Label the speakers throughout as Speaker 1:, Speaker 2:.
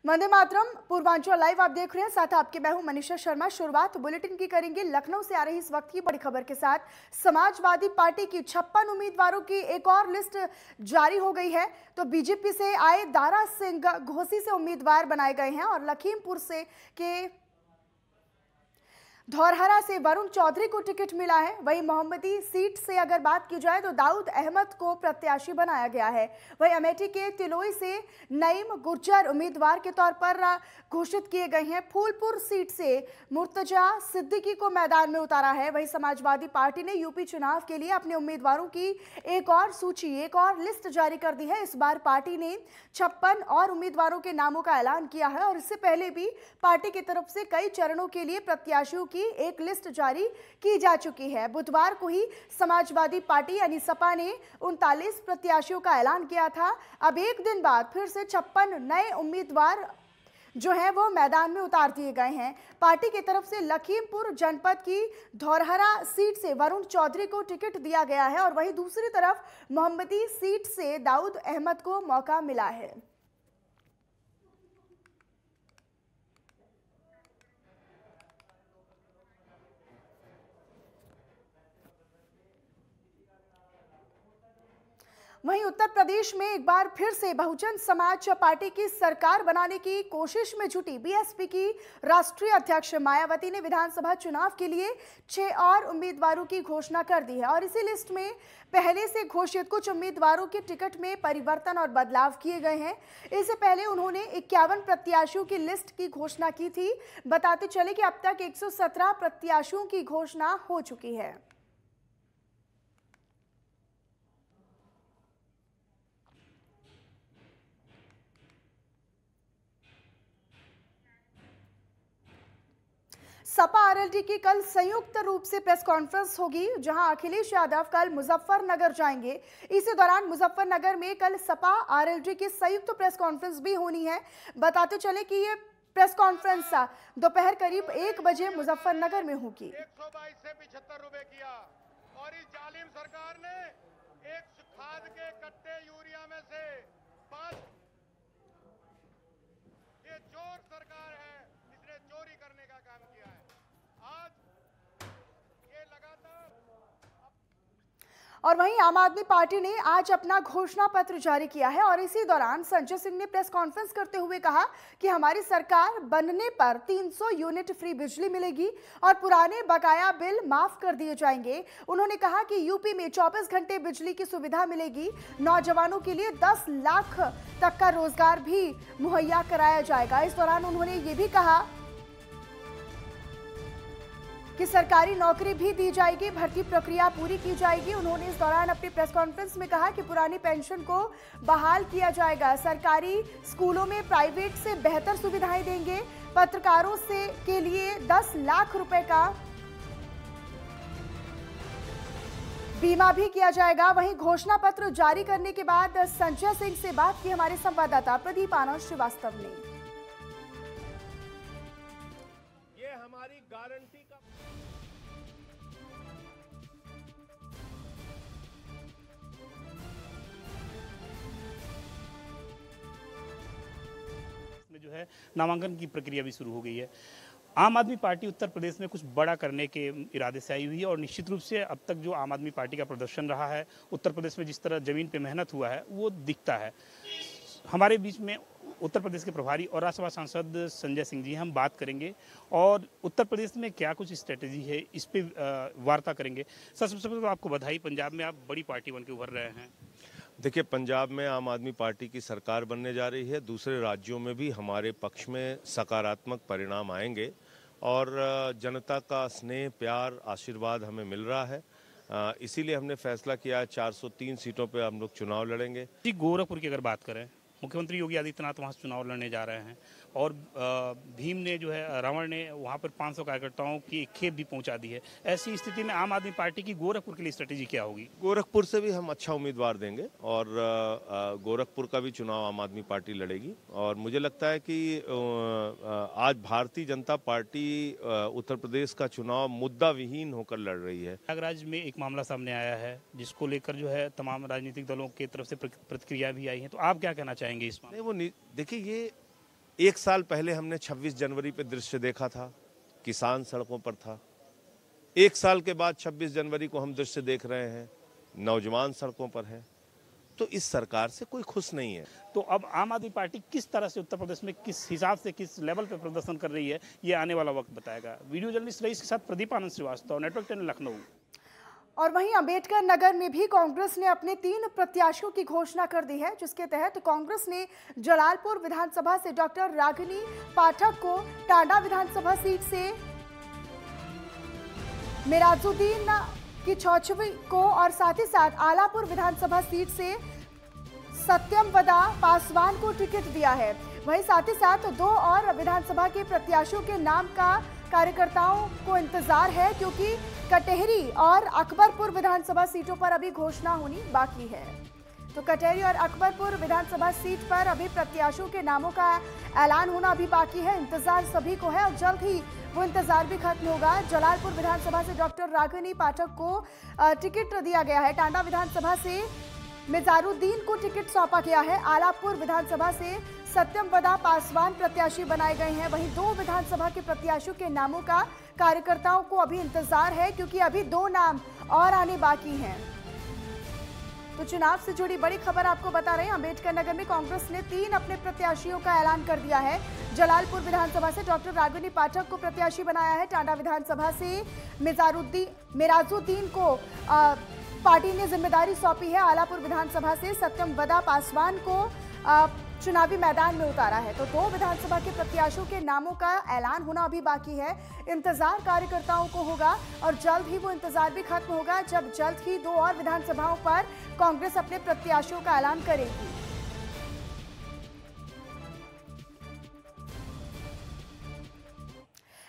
Speaker 1: Vande Mataram. Purvanchal live आप देख रहे हैं, साथ आपके मैं हूं मनीषा शर्मा। शुरुआत बुलेटिन की करेंगे लखनऊ से आ रही इस वक्त की बड़ी खबर के साथ। समाजवादी पार्टी की 56 उम्मीदवारों की एक और लिस्ट जारी हो गई है। तो बीजेपी से आए दारा सिंह घोसी से उम्मीदवार बनाए गए हैं और लखीमपुर से के धौरहरा से वरुण चौधरी को टिकट मिला है। वहीं मोहम्मदी सीट से अगर बात की जाए तो दाऊद अहमद को प्रत्याशी बनाया गया है। वहीं अमेठी के तिलोई से नईम गुर्जर उम्मीदवार के तौर पर घोषित किए गए हैं। फूलपुर सीट से मुर्तजा सिद्दीकी को मैदान में उतारा है। वहीं समाजवादी पार्टी ने यूपी चुनाव के लिए अपने उम्मीदवारों की एक और सूची, एक और लिस्ट जारी कर दी है। इस बार पार्टी ने 56 और उम्मीदवारों के नामों का ऐलान किया है और इससे पहले भी पार्टी की तरफ से कई चरणों के लिए प्रत्याशियों की एक लिस्ट जारी की जा चुकी है। बुधवार को ही समाजवादी पार्टी यानी सपा ने 39 प्रत्याशियों का ऐलान किया था। अब एक दिन बाद फिर से 56 नए उम्मीदवार जो है वो मैदान में उतार दिए गए हैं। पार्टी की तरफ से लखीमपुर जनपद की धौरहरा सीट से वरुण चौधरी को टिकट दिया गया है और वहीं दूसरी तरफ मोहम्मदी सीट से दाऊद अहमद को मौका मिला है। वहीं उत्तर प्रदेश में एक बार फिर से बहुजन समाज पार्टी की सरकार बनाने की कोशिश में जुटी बीएसपी की राष्ट्रीय अध्यक्ष मायावती ने विधानसभा चुनाव के लिए 6 और उम्मीदवारों की घोषणा कर दी है और इसी लिस्ट में पहले से घोषित कुछ उम्मीदवारों के टिकट में परिवर्तन और बदलाव किए गए हैं। इससे पहले उन्होंने 51 प्रत्याशियों की लिस्ट की घोषणा की थी। बताते चले कि अब तक 117 प्रत्याशियों की घोषणा हो चुकी है। सपा आरएलडी की कल संयुक्त रूप से प्रेस कॉन्फ्रेंस होगी, जहां अखिलेश यादव कल मुजफ्फरनगर जाएंगे। इसी दौरान मुजफ्फरनगर में कल सपा आरएलडी की संयुक्त प्रेस कॉन्फ्रेंस भी होनी है। बताते चले कि ये प्रेस कॉन्फ्रेंस दोपहर करीब 1 बजे मुजफ्फरनगर में होगी।
Speaker 2: 122 से 75 रुपए किया और इस जालिम सरकार ने एक खाद के कट्टे यूरिया में से 5, ये चोर सरकार है, इसने चोरी करने का काम किया है। आज ये लगातार
Speaker 1: और वहीं आम आदमी पार्टी ने आज अपना घोषणा पत्र जारी किया है और इसी दौरान संजय सिंह ने प्रेस कॉन्फ्रेंस करते हुए कहा कि हमारी सरकार बनने पर 300 यूनिट फ्री बिजली मिलेगी और पुराने बकाया बिल माफ कर दिए जाएंगे। उन्होंने कहा कि यूपी में 24 घंटे बिजली की सुविधा मिलेगी। नौजवानों के लिए 10 लाख तक का रोजगार भी मुहैया कराया जाएगा। इस दौरान उन्होंने ये भी कहा कि सरकारी नौकरी भी दी जाएगी, भर्ती प्रक्रिया पूरी की जाएगी। उन्होंने इस दौरान अपनी प्रेस कॉन्फ्रेंस में कहा कि पुरानी पेंशन को बहाल किया जाएगा। सरकारी स्कूलों में प्राइवेट से बेहतर सुविधाएं देंगे। पत्रकारों से के लिए 10 लाख रुपए का बीमा भी किया जाएगा। वहीं घोषणा पत्र जारी करने के बाद संजय सिंह से बात की हमारे संवाददाता प्रदीप आनंद श्रीवास्तव ने।
Speaker 2: ये हमारी गारंटी का
Speaker 3: जो है नामांकन की प्रक्रिया भी शुरू हो गई है। आम आदमी पार्टी उत्तर प्रदेश में कुछ बड़ा करने के इरादे से आई हुई है और निश्चित रूप से अब तक जो आम आदमी पार्टी का प्रदर्शन रहा है उत्तर प्रदेश में, जिस तरह जमीन पे मेहनत हुआ है वो दिखता है। हमारे बीच में उत्तर प्रदेश के प्रभारी और राज्यसभा सांसद संजय सिंह जी, हम बात करेंगे और उत्तर प्रदेश में क्या कुछ स्ट्रेटेजी है इस पे वार्ता करेंगे। सबसे पहले तो आपको बधाई, पंजाब में आप बड़ी पार्टी बन के उभर रहे हैं।
Speaker 4: देखिए, पंजाब में आम आदमी पार्टी की सरकार बनने जा रही है। दूसरे राज्यों में भी हमारे पक्ष में सकारात्मक परिणाम आएंगे और जनता का स्नेह, प्यार, आशीर्वाद हमें मिल रहा है। इसीलिए हमने फैसला किया है 403 सीटों पे हम लोग चुनाव लड़ेंगे।
Speaker 3: जी, गोरखपुर की अगर बात करें, मुख्यमंत्री योगी आदित्यनाथ वहाँ चुनाव लड़ने जा रहे हैं और भीम ने जो है, रावण ने वहाँ पर 500 कार्यकर्ताओं की एक खेप भी पहुँचा दी है। ऐसी स्थिति में आम आदमी पार्टी की गोरखपुर के लिए स्ट्रेटेजी क्या होगी?
Speaker 4: गोरखपुर से भी हम अच्छा उम्मीदवार देंगे और गोरखपुर का भी चुनाव आम आदमी पार्टी लड़ेगी और मुझे लगता है कि आज भारतीय जनता पार्टी उत्तर प्रदेश का चुनाव मुद्दा विहीन होकर लड़ रही है।
Speaker 3: प्रयागराज में एक मामला सामने आया है जिसको लेकर जो है तमाम राजनीतिक दलों की तरफ से प्रतिक्रिया भी आई है, तो आप क्या कहना चाहेंगे इस मामले?
Speaker 4: नहीं, वो देखिए, ये 1 साल पहले हमने 26 जनवरी पे दृश्य देखा था, किसान सड़कों पर था। 1 साल के बाद 26 जनवरी को हम दृश्य देख रहे हैं, नौजवान सड़कों पर है। तो इस सरकार से कोई खुश नहीं है।
Speaker 3: तो अब आम आदमी पार्टी किस तरह से उत्तर प्रदेश में किस हिसाब से किस लेवल पे प्रदर्शन कर रही है, ये आने वाला वक्त बताएगा। वीडियो जर्नलिस्ट रईस के साथ प्रदीप आनंद श्रीवास्तव, नेटवर्क 10 लखनऊ।
Speaker 1: और वहीं अंबेडकर नगर में भी कांग्रेस ने अपने 3 प्रत्याशियों की घोषणा कर दी है, जिसके तहत कांग्रेस ने जलालपुर विधानसभा से डॉक्टर रागिनी पाठक को, टांडा विधानसभा सीट से मेराजुद्दीन की चौचवी को और साथ ही साथ आलापुर विधानसभा सीट से सत्यमवदा पासवान को टिकट दिया है। वहीं साथ ही साथ 2 और विधानसभा के प्रत्याशियों के नाम का कार्यकर्ताओं को इंतजार है, क्योंकि कटेहरी और अकबरपुर विधानसभा सीटों पर अभी घोषणा होनी बाकी है। तो कटेहरी और अकबरपुर विधानसभा सीट पर अभी प्रत्याशियों के नामों का ऐलान होना अभी बाकी है। इंतजार सभी को है और जल्द ही वो इंतजार भी खत्म होगा। जलालपुर विधानसभा से डॉक्टर रागिनी पाठक को टिकट दिया गया है। टांडा विधानसभा से मेजारुद्दीन को टिकट सौंपा गया है। आलापुर विधानसभा से सत्यमवदा पासवान प्रत्याशी बनाए गए हैं। वहीं 2 विधानसभा के प्रत्याशियों के नामों का कार्यकर्ताओं को अभी इंतजार है, क्योंकि अभी 2 नाम और आने बाकी हैं। तो चुनाव से जुड़ी बड़ी खबर आपको बता रहे हैं। अंबेडकर नगर में कांग्रेस ने 3 अपने प्रत्याशियों का ऐलान कर दिया है। जलालपुर विधानसभा से डॉक्टर रागिनी पाठक को प्रत्याशी बनाया है। टांडा विधानसभा से मेराजुद्दीन को पार्टी ने जिम्मेदारी सौंपी है। आलापुर विधानसभा से सत्यमवदा पासवान को चुनावी मैदान में उतारा है। तो 2 विधानसभा के प्रत्याशियों के नामों का ऐलान होना अभी बाकी है। इंतजार कार्यकर्ताओं को होगा और जल्द ही वो इंतजार भी खत्म होगा, जब जल्द ही 2 और विधानसभाओं पर कांग्रेस अपने प्रत्याशियों का ऐलान करेगी।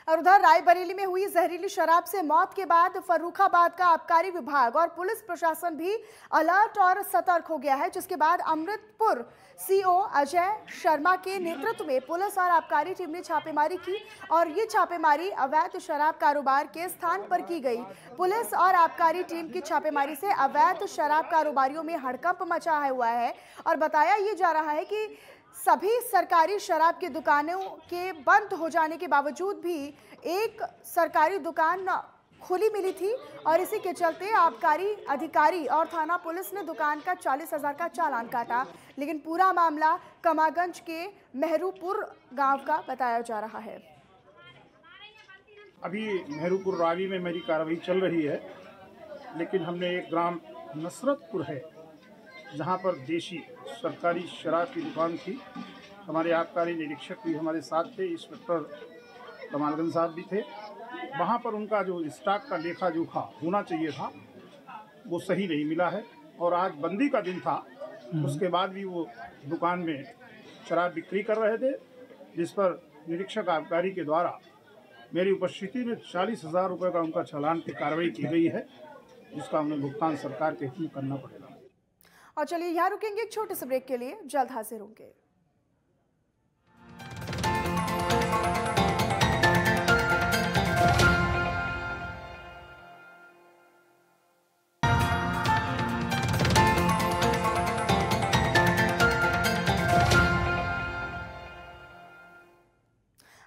Speaker 1: और उधर रायबरेली में हुई जहरीली शराब से मौत के बाद फर्रुखाबाद का आबकारी विभाग और पुलिस प्रशासन भी अलर्ट और सतर्क हो गया है, जिसके बाद अमृतपुर सीओ अजय शर्मा के नेतृत्व में पुलिस और आबकारी टीम ने छापेमारी की और ये छापेमारी अवैध शराब कारोबार के स्थान पर की गई। पुलिस और आबकारी टीम की छापेमारी से अवैध शराब कारोबारियों में हड़कंप मचा हुआ है और बताया ये जा रहा है कि सभी सरकारी शराब की दुकानों के बंद हो जाने के बावजूद भी एक सरकारी दुकान खुली मिली थी और इसी के चलते आबकारी अधिकारी और थाना पुलिस ने दुकान का 40,000 का चालान काटा। लेकिन पूरा मामला कमागंज के मेहरूपुर गांव का बताया जा रहा है।
Speaker 5: अभी मेहरूपुर रावी में मेरी कार्रवाई चल रही है, लेकिन हमने एक ग्राम नसरतपुर है जहां पर देशी सरकारी शराब की दुकान थी। हमारे आबकारी निरीक्षक भी हमारे साथ थे, इंस्पेक्टर कमालगंज साहब भी थे। वहां पर उनका जो स्टॉक का लेखा जोखा होना चाहिए था वो सही नहीं मिला है और आज बंदी का दिन था, उसके बाद भी वो दुकान में शराब बिक्री कर रहे थे, जिस पर निरीक्षक आबकारी के द्वारा मेरी उपस्थिति में 40,000 रुपये का उनका चालान की कार्रवाई की गई है, जिसका उन्हें भुगतान सरकार के हित में करना पड़ेगा।
Speaker 1: और चलिए यहाँ रुकेंगे एक छोटे से ब्रेक के लिए, जल्द हाजिर होंगे।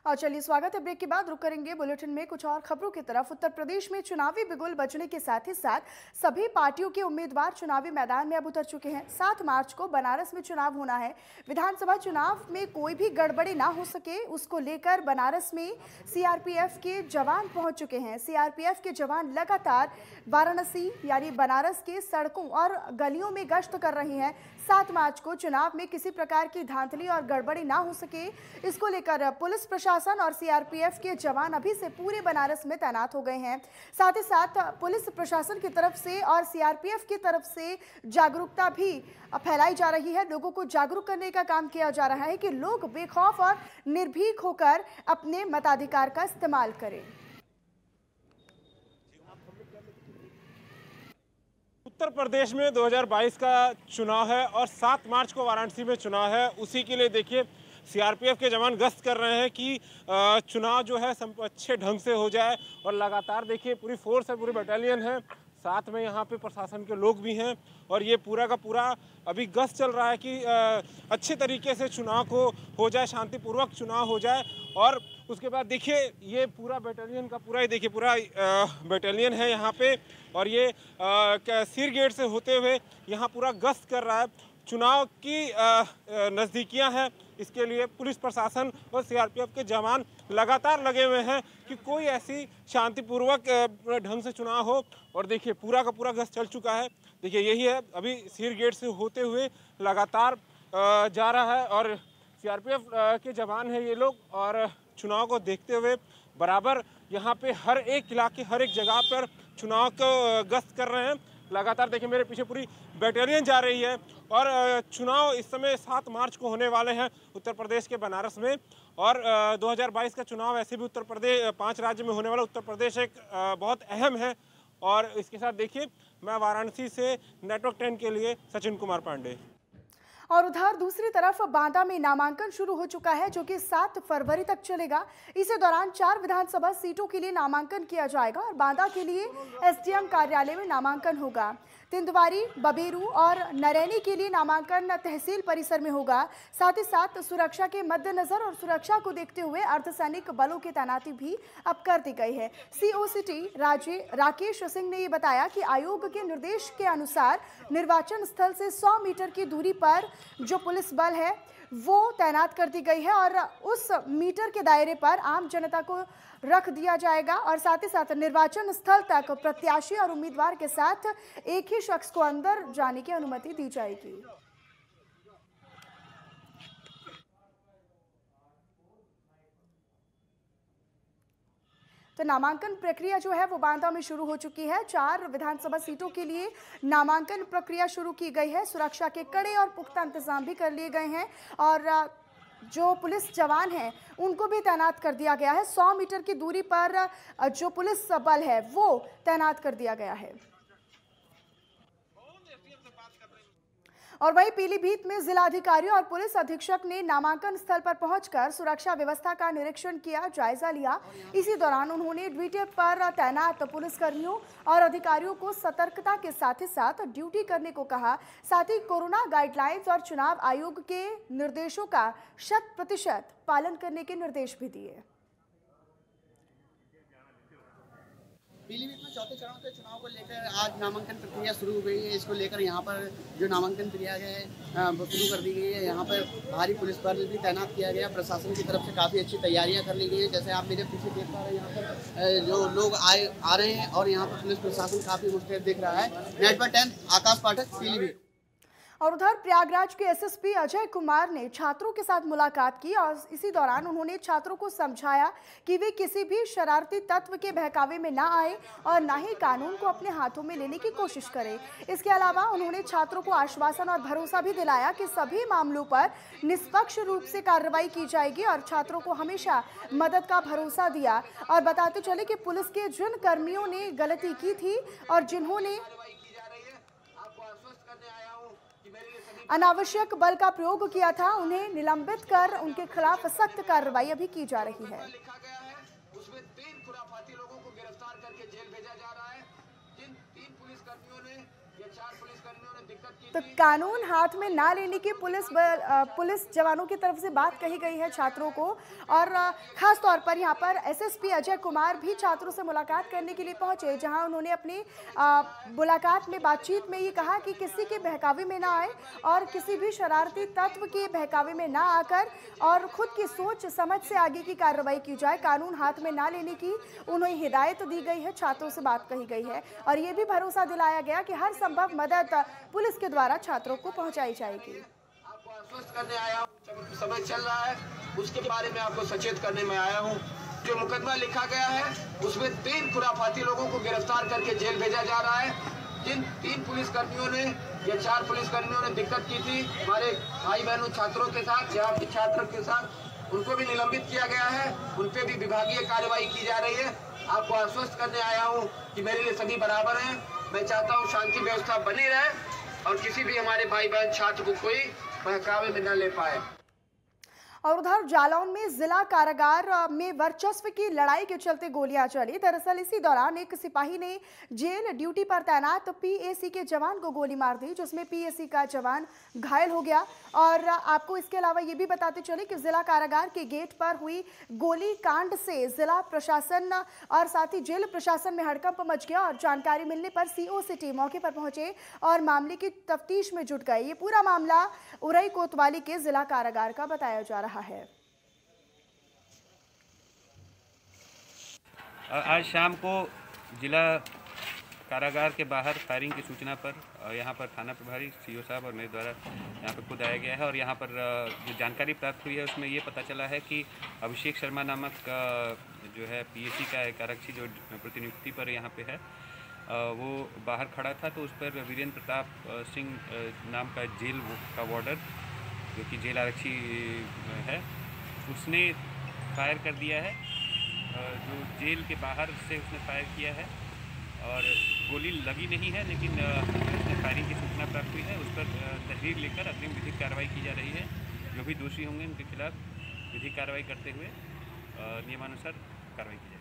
Speaker 1: और चलिए स्वागत है ब्रेक के बाद। रुक करेंगे बुलेटिन में कुछ और खबरों की तरफ। उत्तर प्रदेश में चुनावी बिगुल बजने के साथ ही साथ सभी पार्टियों के उम्मीदवार चुनावी मैदान में अब उतर चुके हैं। 7 मार्च को बनारस में चुनाव होना है। विधानसभा चुनाव में कोई भी गड़बड़ी ना हो सके, उसको लेकर बनारस में सीआरपीएफ के जवान पहुंच चुके हैं। सीआरपीएफ के जवान लगातार वाराणसी यानी बनारस के सड़कों और गलियों में गश्त कर रहे हैं। 7 मार्च को चुनाव में किसी प्रकार की धांधली और गड़बड़ी ना हो सके, इसको लेकर पुलिस प्रशासन और सीआरपीएफ के जवान अभी से पूरे बनारस में तैनात हो गए हैं। साथ ही साथ पुलिस प्रशासन की तरफ से और सीआरपीएफ की तरफ से जागरूकता भी फैलाई जा रही है। लोगों को जागरूक करने का काम किया जा रहा है कि लोग बेखौफ और निर्भीक होकर अपने मताधिकार का इस्तेमाल करें।
Speaker 6: उत्तर प्रदेश में 2022 का चुनाव है और 7 मार्च को वाराणसी में चुनाव है। उसी के लिए देखिए सीआरपीएफ के जवान गश्त कर रहे हैं कि चुनाव जो है अच्छे ढंग से हो जाए और लगातार देखिए पूरी फोर्स है, पूरी बटालियन है, साथ में यहाँ पे प्रशासन के लोग भी हैं और ये पूरा का पूरा अभी गश्त चल रहा है कि अच्छे तरीके से चुनाव को हो जाए, शांतिपूर्वक चुनाव हो जाए। और उसके बाद देखिए ये पूरा बटालियन का पूरा ही देखिए पूरा बटालियन है यहाँ पे और ये सिर गेट से होते हुए यहाँ पूरा गश्त कर रहा है। चुनाव की नज़दीकियाँ हैं, इसके लिए पुलिस प्रशासन और सीआरपीएफ के जवान लगातार लगे हुए हैं कि कोई ऐसी शांतिपूर्वक ढंग से चुनाव हो। और देखिए पूरा का पूरा गश्त चल चुका है। देखिए यही है, अभी सिर गेट से होते हुए लगातार जा रहा है और सीआरपीएफ के जवान हैं ये लोग और चुनाव को देखते हुए बराबर यहाँ पे हर एक इलाके, हर एक जगह पर चुनाव को गश्त कर रहे हैं। लगातार देखिए मेरे पीछे पूरी बटालियन जा रही है और चुनाव इस समय 7 मार्च को होने वाले हैं उत्तर प्रदेश के बनारस में। और 2022 का चुनाव ऐसे भी उत्तर प्रदेश 5 राज्य में होने वाला, उत्तर प्रदेश एक बहुत अहम है। और इसके साथ देखिए मैं वाराणसी से नेटवर्क 10 के लिए सचिन कुमार पांडे।
Speaker 1: और उधर दूसरी तरफ बांदा में नामांकन शुरू हो चुका है जो कि 7 फरवरी तक चलेगा। इसी दौरान 4 विधानसभा सीटों के लिए नामांकन किया जाएगा और बांदा के लिए एसडीएम कार्यालय में नामांकन होगा। तिंदवारी, बबेरू और नरैनी के लिए नामांकन तहसील परिसर में होगा। साथ ही साथ सुरक्षा के मद्देनजर और सुरक्षा को देखते हुए अर्धसैनिक बलों की तैनाती भी अब कर दी गई है। सीओसीटी राकेश सिंह ने ये बताया कि आयोग के निर्देश के अनुसार निर्वाचन स्थल से 100 मीटर की दूरी पर जो पुलिस बल है वो तैनात कर दी गई है और उस मीटर के दायरे पर आम जनता को रख दिया जाएगा और साथ ही साथ निर्वाचन स्थल तक प्रत्याशी और उम्मीदवार के साथ एक ही शख्स को अंदर जाने की अनुमति दी जाएगी। तो नामांकन प्रक्रिया जो है वो बांदा में शुरू हो चुकी है। 4 विधानसभा सीटों के लिए नामांकन प्रक्रिया शुरू की गई है। सुरक्षा के कड़े और पुख्ता इंतजाम भी कर लिए गए हैं और जो पुलिस जवान हैं उनको भी तैनात कर दिया गया है। 100 मीटर की दूरी पर जो पुलिस बल है वो तैनात कर दिया गया है। और वहीं पीलीभीत में जिलाधिकारी और पुलिस अधीक्षक ने नामांकन स्थल पर पहुंचकर सुरक्षा व्यवस्था का निरीक्षण किया, जायजा लिया। इसी दौरान उन्होंने ड्यूटी पर तैनात पुलिसकर्मियों और अधिकारियों को सतर्कता के साथ ही साथ ड्यूटी करने को कहा। साथ ही कोरोना गाइडलाइंस और चुनाव आयोग के निर्देशों का 100% पालन करने के निर्देश भी दिए।
Speaker 7: पीलीभीत में चौथे चरण के चुनाव को लेकर आज नामांकन प्रक्रिया शुरू हो गई है। इसको लेकर यहाँ पर जो नामांकन प्रक्रिया है शुरू कर दी गई है। यहाँ पर भारी पुलिस बल भी तैनात किया गया। प्रशासन की तरफ से काफ़ी अच्छी तैयारियाँ कर ली गई हैं। जैसे आप मेरे पीछे देख पा रहे हैं, यहाँ पर जो लोग आ रहे हैं और यहाँ पर पुलिस प्रशासन काफ़ी मुस्तैद दिख रहा है। नेटवर्क 10 आकाश पाठक, पीलीभीत।
Speaker 1: और उधर प्रयागराज के एसएसपी अजय कुमार ने छात्रों के साथ मुलाकात की और इसी दौरान उन्होंने छात्रों को समझाया कि वे किसी भी शरारती तत्व के बहकावे में ना आए और ना ही कानून को अपने हाथों में लेने की कोशिश करें। इसके अलावा उन्होंने छात्रों को आश्वासन और भरोसा भी दिलाया कि सभी मामलों पर निष्पक्ष रूप से कार्रवाई की जाएगी और छात्रों को हमेशा मदद का भरोसा दिया। और बताते चले कि पुलिस के जिन कर्मियों ने गलती की थी और जिन्होंने अनावश्यक बल का प्रयोग किया था उन्हें निलंबित कर उनके खिलाफ सख्त कार्रवाई अभी की जा रही है।
Speaker 8: उसमें 3 खुराफाती लोगों को गिरफ्तार करके जेल भेजा जा रहा है। जिन 3 पुलिसकर्मियों ने या 4 पुलिसकर्मियों ने दिक्कत की
Speaker 1: तो कानून हाथ में ना लेने की पुलिस जवानों की तरफ से बात कही गई है छात्रों को। और खास तौर पर यहाँ पर एसएसपी अजय कुमार भी छात्रों से मुलाकात करने के लिए पहुंचे, जहां उन्होंने अपनी मुलाकात में बातचीत में ये कहा कि किसी के बहकावे में ना आए और किसी भी शरारती तत्व के बहकावे में ना आकर और खुद की सोच समझ से आगे की कार्रवाई की जाए। कानून हाथ में ना लेने की उन्हें हिदायत दी गई है, छात्रों से बात कही गई है और ये भी भरोसा दिलाया गया कि हर संभव मदद पुलिस के द्वारा छात्रों को पहुंचाई जाएगी।
Speaker 8: आपको आश्वस्त करने आया हूँ, समय चल रहा है उसके बारे में आपको सचेत करने में आया हूँ। जो मुकदमा लिखा गया है उसमें 3 खुराफाती लोगों को गिरफ्तार करके जेल भेजा जा रहा है। जिन 3 पुलिसकर्मियों ने या 4 पुलिसकर्मियों ने दिक्कत की थी हमारे भाई बहनों छात्रों के साथ या आपके छात्रों के साथ, उनको भी निलंबित किया गया है। उन पर भी विभागीय कार्रवाई की जा रही है। आपको आश्वस्त करने आया हूँ कि मेरे लिए सभी बराबर हैं। मैं चाहता हूँ शांति व्यवस्था बनी रहे और किसी भी हमारे भाई बहन छात्र को कोई बहकावे में न ले पाए।
Speaker 1: और उधर जालौन में जिला कारागार में वर्चस्व की लड़ाई के चलते गोलियां चली। दरअसल इसी दौरान एक सिपाही ने जेल ड्यूटी पर तैनात पीएसी के जवान को गोली मार दी, जिसमें पीएसी का जवान घायल हो गया। और आपको इसके अलावा ये भी बताते चले कि जिला कारागार के गेट पर हुई गोली कांड से जिला प्रशासन और साथ ही जेल प्रशासन में हड़कंप मच गया और जानकारी मिलने पर सीओ सिटी मौके पर पहुंचे और मामले की तफ्तीश में जुट गए। ये पूरा मामला उरई कोतवाली के जिला कारागार का बताया जा रहा है।
Speaker 9: आज शाम को जिला कारागार के बाहर फायरिंग की सूचना पर यहाँ पर थाना प्रभारी सीओ साहब और मेरे द्वारा यहाँ पर खुद आया गया है और यहाँ पर जो जानकारी प्राप्त हुई है उसमें ये पता चला है कि अभिषेक शर्मा नामक जो है पीएसी का एक आरक्षी जो प्रतिनियुक्ति पर यहाँ पे है वो बाहर खड़ा था, तो उस पर वीरेंद्र प्रताप सिंह नाम का जेल का वार्डर जो कि जेल आरक्षी है, उसने फायर कर दिया है। जो जेल के बाहर से उसने फायर किया है और गोली लगी नहीं है, लेकिन उसने फायरिंग की सूचना प्राप्त हुई है। उस पर तहरीर लेकर अग्रिम विधिक कार्रवाई की जा रही है। जो भी दोषी होंगे उनके खिलाफ विधिक कार्रवाई करते हुए नियमानुसार कार्रवाई की जाएगी।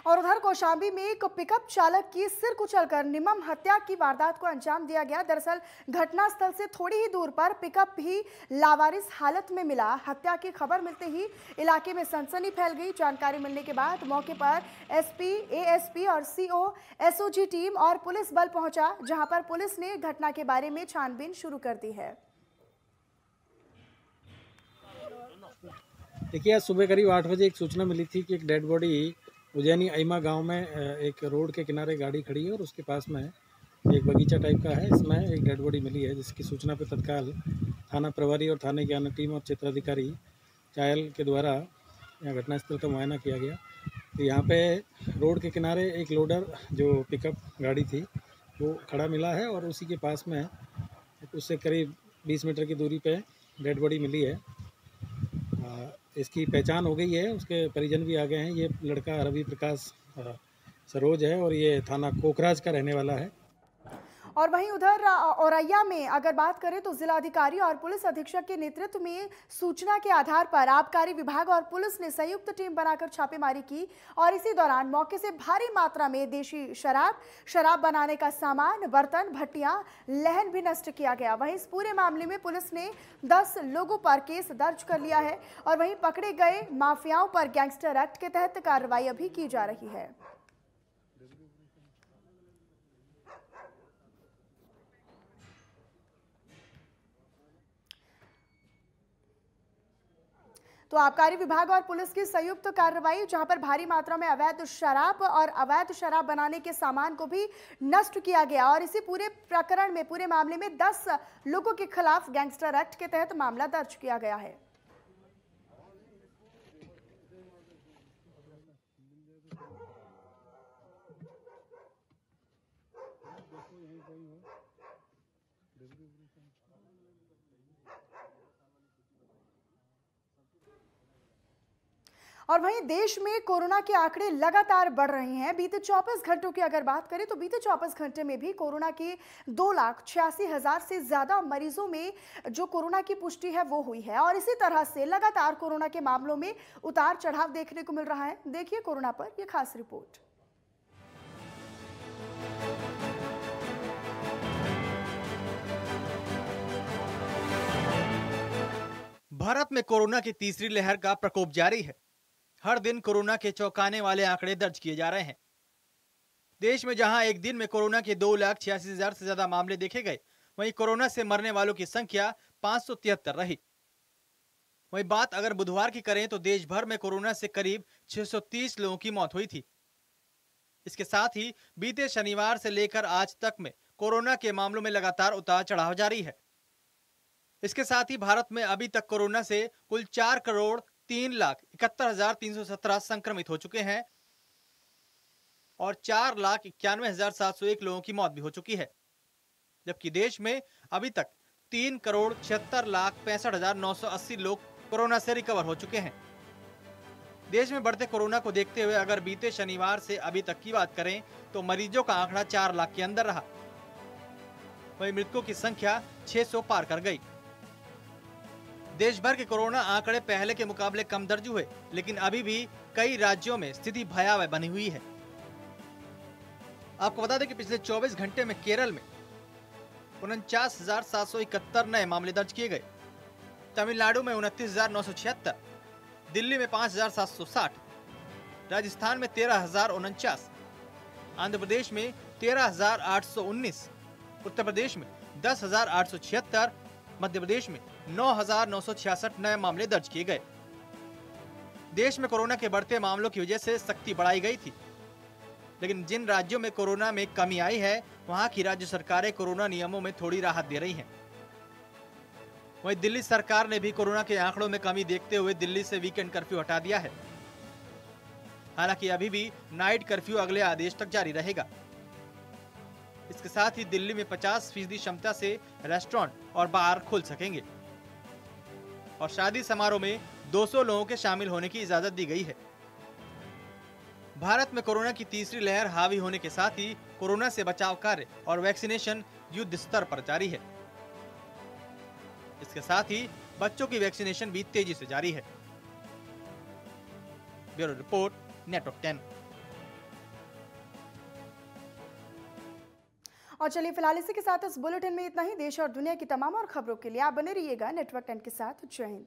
Speaker 1: और उधर कौशाम्बी में एक पिकअप चालक की सिर कुचलकर निर्मम हत्या की वारदात को अंजाम दिया गया। दरअसल घटनास्थल से थोड़ी ही दूर पर पिकअप भी लावारिस हालत में मिला। हत्या की खबर मिलते ही इलाके में सनसनी फैल गई। जानकारी मिलने के बाद मौके पर एसपी, एएसपी और सीओ, एसओजी टीम और पुलिस बल पहुंचा, जहां पर पुलिस ने घटना के बारे में छानबीन शुरू कर दी है।
Speaker 10: देखिए, आज सुबह करीब 8 बजे एक सूचना मिली थी कि एक डेड बॉडी उज्जैनी अइमा गांव में एक रोड के किनारे गाड़ी खड़ी है और उसके पास में एक बगीचा टाइप का है। इसमें एक डेड बॉडी मिली है, जिसकी सूचना पर तत्काल थाना प्रभारी और थाने की अन्य टीम और क्षेत्राधिकारी चायल के द्वारा यहाँ घटनास्थल का मुआयना किया गया। तो यहाँ पे रोड के किनारे एक लोडर जो पिकअप गाड़ी थी वो खड़ा मिला है और उसी के पास में उससे करीब 20 मीटर की दूरी पे डेड बॉडी मिली है। इसकी पहचान हो गई है, उसके परिजन भी आ गए हैं। ये लड़का रवि प्रकाश सरोज है और ये थाना कोकराज का रहने वाला है।
Speaker 1: और वहीं उधर औरैया में अगर बात करें तो जिलाधिकारी और पुलिस अधीक्षक के नेतृत्व में सूचना के आधार पर आबकारी विभाग और पुलिस ने संयुक्त टीम बनाकर छापेमारी की और इसी दौरान मौके से भारी मात्रा में देशी शराब बनाने का सामान, बर्तन, भट्टियां, लहन भी नष्ट किया गया। वहीं इस पूरे मामले में पुलिस ने 10 लोगों पर केस दर्ज कर लिया है और वहीं पकड़े गए माफियाओं पर गैंगस्टर एक्ट के तहत कार्रवाई अभी की जा रही है। तो आबकारी विभाग और पुलिस की संयुक्त कार्रवाई, जहां पर भारी मात्रा में अवैध शराब और अवैध शराब बनाने के सामान को भी नष्ट किया गया और इसी पूरे प्रकरण में, पूरे मामले में 10 लोगों के खिलाफ गैंगस्टर एक्ट के तहत मामला दर्ज किया गया है। और वहीं देश में कोरोना के आंकड़े लगातार बढ़ रहे हैं। बीते 24 घंटों की अगर बात करें तो बीते 24 घंटे में भी कोरोना के 2,86,000 से ज्यादा मरीजों में जो कोरोना की पुष्टि है वो हुई है और इसी तरह से लगातार कोरोना के मामलों में उतार चढ़ाव देखने को मिल रहा है। देखिए कोरोना पर यह खास रिपोर्ट।
Speaker 11: भारत में कोरोना की तीसरी लहर का प्रकोप जारी है। हर दिन कोरोना के चौंकाने वाले आंकड़े दर्ज किए जा रहे हैं। देश में जहां एक दिन में कोरोना के 2,86,000 से ज्यादा मामले देखे गए, वहीं कोरोना से मरने वालों की संख्या 573 रही। वहीं बात अगर बुधवार की करें तो देश भर में कोरोना से करीब 630 लोगों की मौत हुई थी। इसके साथ ही बीते शनिवार से लेकर आज तक में कोरोना के मामलों में लगातार उतार चढ़ाव जारी है। इसके साथ ही भारत में अभी तक कोरोना से कुल 4,03,71,317 संक्रमित हो चुके हैं और 4,91,701 लोगों की मौत भी हो चुकी है, जबकि देश में अभी तक 3,76,65,980 लोग कोरोना से रिकवर हो चुके हैं। देश में बढ़ते कोरोना को देखते हुए अगर बीते शनिवार से अभी तक की बात करें तो मरीजों का आंकड़ा 4 लाख के अंदर रहा। वहीं मृतकों की संख्या 600 पार कर गई। देश भर के कोरोना आंकड़े पहले के मुकाबले कम दर्ज हुए, लेकिन अभी भी कई राज्यों में स्थिति भयावह बनी हुई है। आपको बता दें कि पिछले 24 घंटे में केरल में 49,771 नए मामले दर्ज किए गए, तमिलनाडु में 29,976, दिल्ली में 5,760, राजस्थान में 13,049, आंध्र प्रदेश में 13,819, उत्तर प्रदेश में 10,876, मध्य प्रदेश में 9,966 नए मामले दर्ज किए गए। देश में कोरोना के बढ़ते मामलों की वजह से सख्ती बढ़ाई गई थी, लेकिन जिन राज्यों में कोरोना में कमी आई है वहां की राज्य सरकारें कोरोना नियमों में थोड़ी राहत दे रही हैं। वहीं दिल्ली सरकार ने भी कोरोना के आंकड़ों में कमी देखते हुए दिल्ली से वीकेंड कर्फ्यू हटा दिया है। हालांकि अभी भी नाइट कर्फ्यू अगले आदेश तक जारी रहेगा। इसके साथ ही दिल्ली में 50% क्षमता से रेस्टोरेंट और बार खुल सकेंगे और शादी समारोह में 200 लोगों के शामिल होने की इजाजत दी गई है। भारत में कोरोना की तीसरी लहर हावी होने के साथ ही कोरोना से बचाव कार्य और वैक्सीनेशन युद्ध स्तर पर जारी है। इसके साथ ही बच्चों की वैक्सीनेशन भी तेजी से जारी है। Bureau report, network 10।
Speaker 1: और चलिए फिलहाल इसी के साथ इस बुलेटिन में इतना ही। देश और दुनिया की तमाम और खबरों के लिए आप बने रहिएगा नेटवर्क 10 के साथ। जय हिंद।